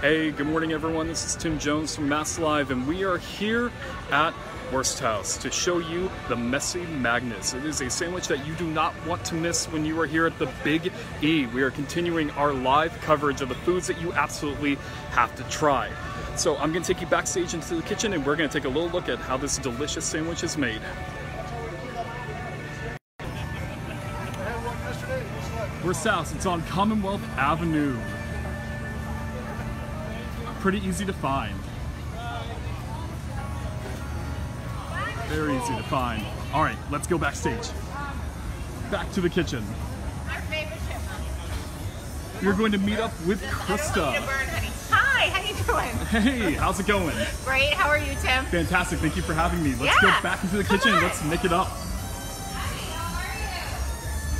Hey, good morning everyone. This is Tim Jones from MassLive, and we are here at the-wurst-haus to show you the Messy Magnus. It is a sandwich that you do not want to miss when you are here at the Big E. We are continuing our live coverage of the foods that you absolutely have to try. So I'm going to take you backstage into the kitchen, and we're going to take a little look at how this delicious sandwich is made. The-wurst-haus, it's on Commonwealth Avenue. Pretty easy to find. Very easy to find. All right, let's go backstage. Back to the kitchen. Our favorite chipmunk. You're going to meet up with Krista. Hi, how you doing? Hey, how's it going? Great, how are you, Tim? Fantastic, thank you for having me. Let's go back into the kitchen and let's make it up.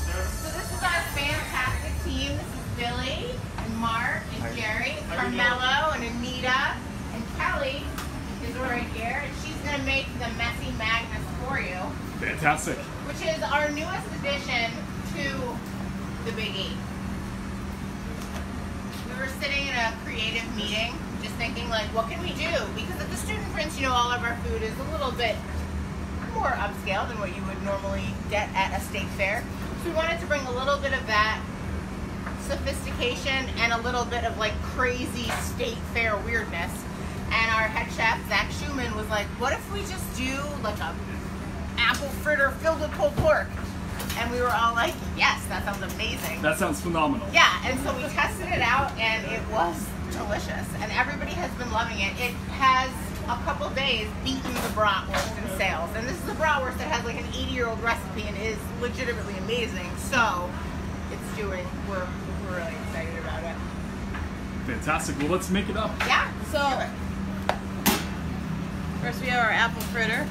So this is our fantastic team. This is Billy, and Mark, and Jerry, Carmelo, and Anita, and Kelly is right here, and she's going to make the Messy Magnus for you. Fantastic. Which is our newest addition to the Big E. We were sitting in a creative meeting, just thinking like, what can we do? Because at the Student Prince, you know, all of our food is a little bit more upscale than what you would normally get at a state fair. So we wanted to bring a little bit of that sophistication and a little bit of like crazy state fair weirdness. And our head chef, Zach Schumann, was like, what if we just do like a apple fritter filled with pulled pork? And we were all like, yes, that sounds amazing. That sounds phenomenal. Yeah, and so we tested it out and it was delicious. And everybody has been loving it. It has a couple days beaten the bratwurst in sales. And this is a bratwurst that has like an 80-year-old recipe and is legitimately amazing. So it's doing, we're really excited about it. Fantastic. Well, let's make it up. Yeah, So, first we have our apple fritter.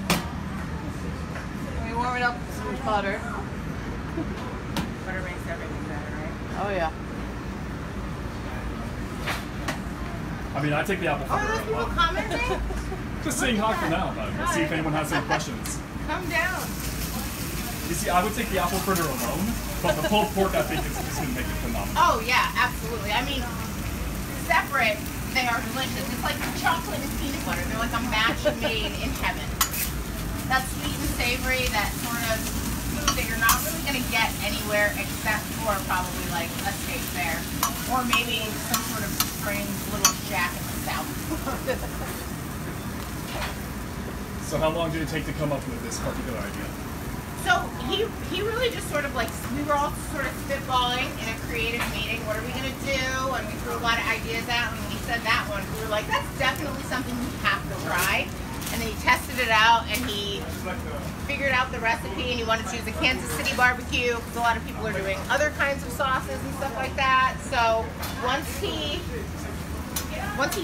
We warm it up with some butter. butter makes everything better, right? Oh yeah. I mean, I take the apple Oh, fritter. are those people commenting? Just saying hi for now, but we'll see if anyone has any questions. Come down. You see, I would take the apple fritter alone, but the pulled pork, I think, is just going to make it phenomenal. Oh yeah, absolutely. I mean, separate, they are delicious. It's like chocolate and peanut butter. They're like a match made in heaven. That sweet and savory, that sort of food that you're not really going to get anywhere except for probably like a state fair. Or maybe some sort of strange little shack in the south. So how long did it take to come up with this particular idea? So he really just sort of like, we were all sort of spitballing in a creative meeting. What are we going to do? And we threw a lot of ideas out. And when he said that one, we were like, that's definitely something we have to try. And then he tested it out and he figured out the recipe and he wanted to use a Kansas City barbecue because a lot of people are doing other kinds of sauces and stuff like that. So once he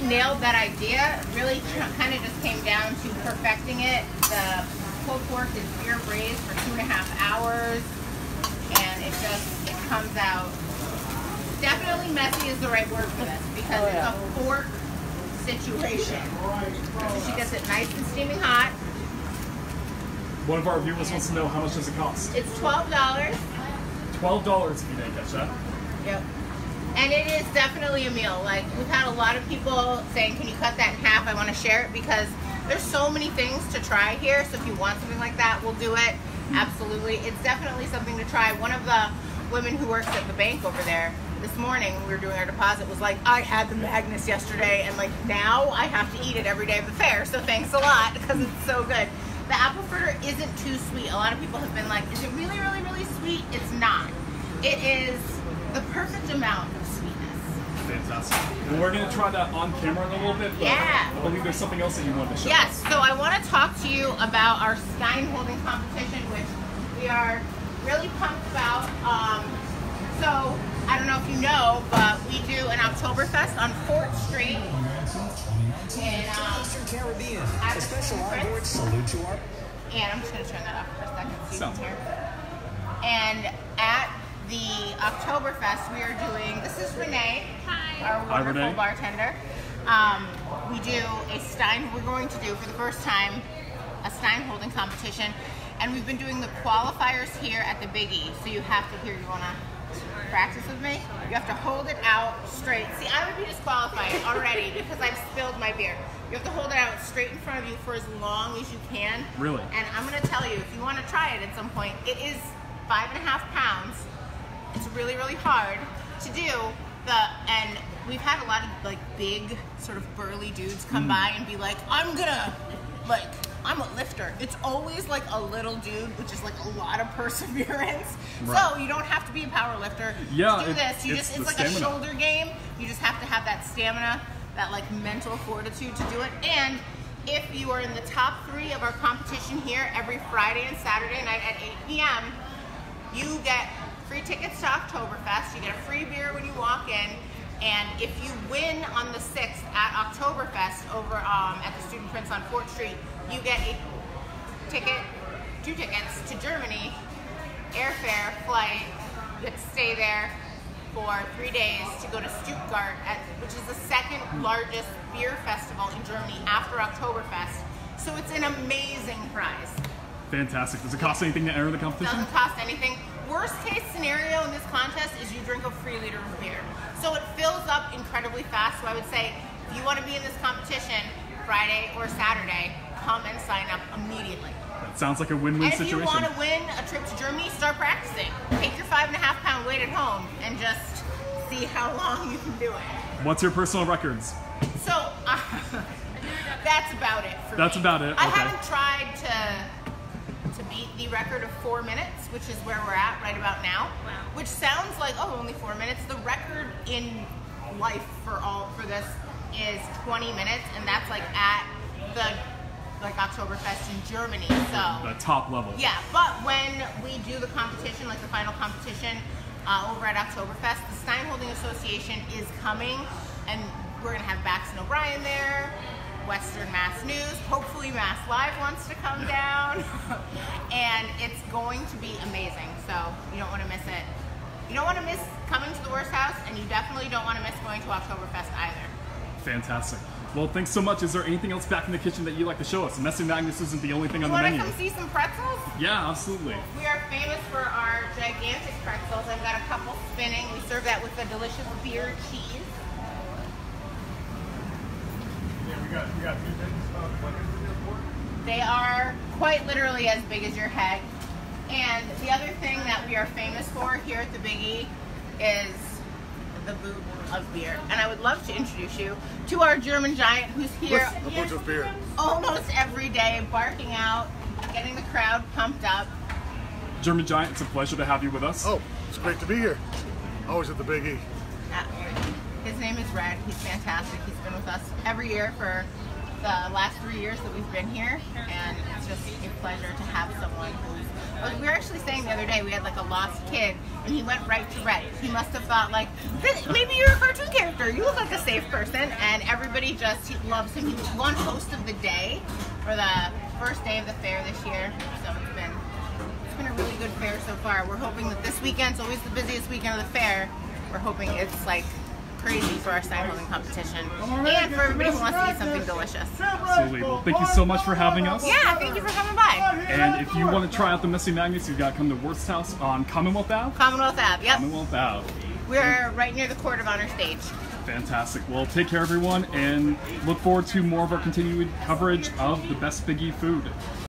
nailed that idea, it really kind of just came down to perfecting it. The pulled pork is beer braised for 2.5 hours, and it comes out. Definitely messy is the right word for this because it's a fork situation. So she gets it nice and steaming hot. One of our viewers wants to know how much does it cost? It's $12. $12 if you didn't catch that. Yep. And it is definitely a meal. Like, we've had a lot of people saying, can you cut that in half? I want to share it because there's so many things to try here. So if you want something like that, we'll do it. Absolutely. It's definitely something to try. One of the women who works at the bank over there this morning when we were doing our deposit was like, I had the Magnus yesterday and like now I have to eat it every day of the fair. So thanks a lot because it's so good. The apple fritter isn't too sweet. A lot of people have been like, is it really, really, really sweet? It's not. It is the perfect amount of sweetness. Fantastic. And we're going to try that on camera in a little bit. Yeah. I believe there's something else that you wanted to show Yes, us. so I want to talk to you about our stein holding competition, which we are really pumped about. So, I don't know if you know, but we do an Oktoberfest on 4th Street. Caribbean. A special onboard salute to our... And I'm just going to turn that off for a second so you can Sounds hear. And at the Oktoberfest, we are doing, this is Renee, our wonderful bartender. We do a stein, we're going to do for the first time a stein holding competition, and we've been doing the qualifiers here at the Big E. So you have to, here, you want to practice with me. You have to hold it out straight. See, I would be disqualified already because I've spilled my beer. You have to hold it out straight in front of you for as long as you can. Really? And I'm going to tell you, if you want to try it at some point, it is 5.5 pounds. It's really, really hard to do. And we've had a lot of like big sort of burly dudes come by and be like, I'm a lifter. It's always like a little dude, which is like a lot of perseverance. Right. So you don't have to be a power lifter Yeah, to do this. It's like stamina. a shoulder game. You just have to have that stamina, that like mental fortitude to do it. And if you are in the top 3 of our competition here every Friday and Saturday night at 8 p.m., you get free tickets to Oktoberfest. You get a free beer when you walk in. And if you win on the 6th at Oktoberfest over at the Student Prince on 4th Street, you get a ticket, 2 tickets to Germany, airfare, flight. You get to stay there for 3 days to go to Stuttgart, which is the 2nd largest beer festival in Germany after Oktoberfest. So it's an amazing prize. Fantastic. Does it cost anything to enter the competition? Doesn't cost anything. Worst case scenario in this contest is you drink a free liter of beer. So it fills up incredibly fast. So I would say if you want to be in this competition Friday or Saturday, come and sign up immediately. That sounds like a win-win situation. And if you want to win a trip to Germany, start practicing. Take your 5.5 pound weight at home and just see how long you can do it. What's your personal records? So that's about it for me. That's about it. I Okay. haven't tried to beat the record of 4 minutes, which is where we're at right about now. Wow. Which sounds like, oh, only 4 minutes. The record in life for this is 20 minutes, and that's like at the Oktoberfest in Germany. So The top level. yeah, but when we do the competition, like the final competition over at Oktoberfest, the Stein Holding Association is coming, and we're gonna have Baxton O'Brien there, Western Mass News, hopefully MassLive wants to come down, and it's going to be amazing, so you don't want to miss it. You don't want to miss coming to the Wurst-Haus, and you definitely don't want to miss going to Oktoberfest either. Fantastic. Well, thanks so much. Is there anything else back in the kitchen that you'd like to show us? Messy Magnus isn't the only thing on the menu. You want to come see some pretzels? Yeah, absolutely. We are famous for our gigantic pretzels. I've got a couple spinning. We serve that with a delicious beer cheese. They are quite literally as big as your head. And the other thing that we are famous for here at the Big E is the boot of beer. And I would love to introduce you to our German giant who's here The boot of beer. almost every day, barking out, getting the crowd pumped up. German Giant, it's a pleasure to have you with us. Oh, it's great to be here. Always at the Big E. His name is Red. He's fantastic. He's been with us every year for the last 3 years that we've been here, and it's just a pleasure to have someone who's... We were actually saying the other day, we had like a lost kid, and he went right to Red. He must have thought like, maybe you're a cartoon character. You look like a safe person, and everybody just loves him. He won Host of the Day for the first day of the fair this year, so it's been a really good fair so far. We're hoping that this weekend's always the busiest weekend of the fair. We're hoping it's like crazy for our sign holding competition and for everybody who wants to eat something delicious. Absolutely. Well, thank you so much for having us. Yeah, thank you for coming by. And if you want to try out the Messy Magnus, you've got to come to Wurst-Haus on Commonwealth Ave. Commonwealth Ave, yep. Commonwealth Ave. We're right near the Court of Honor stage. Fantastic. Well, take care, everyone, and look forward to more of our continued coverage of the best Big E food.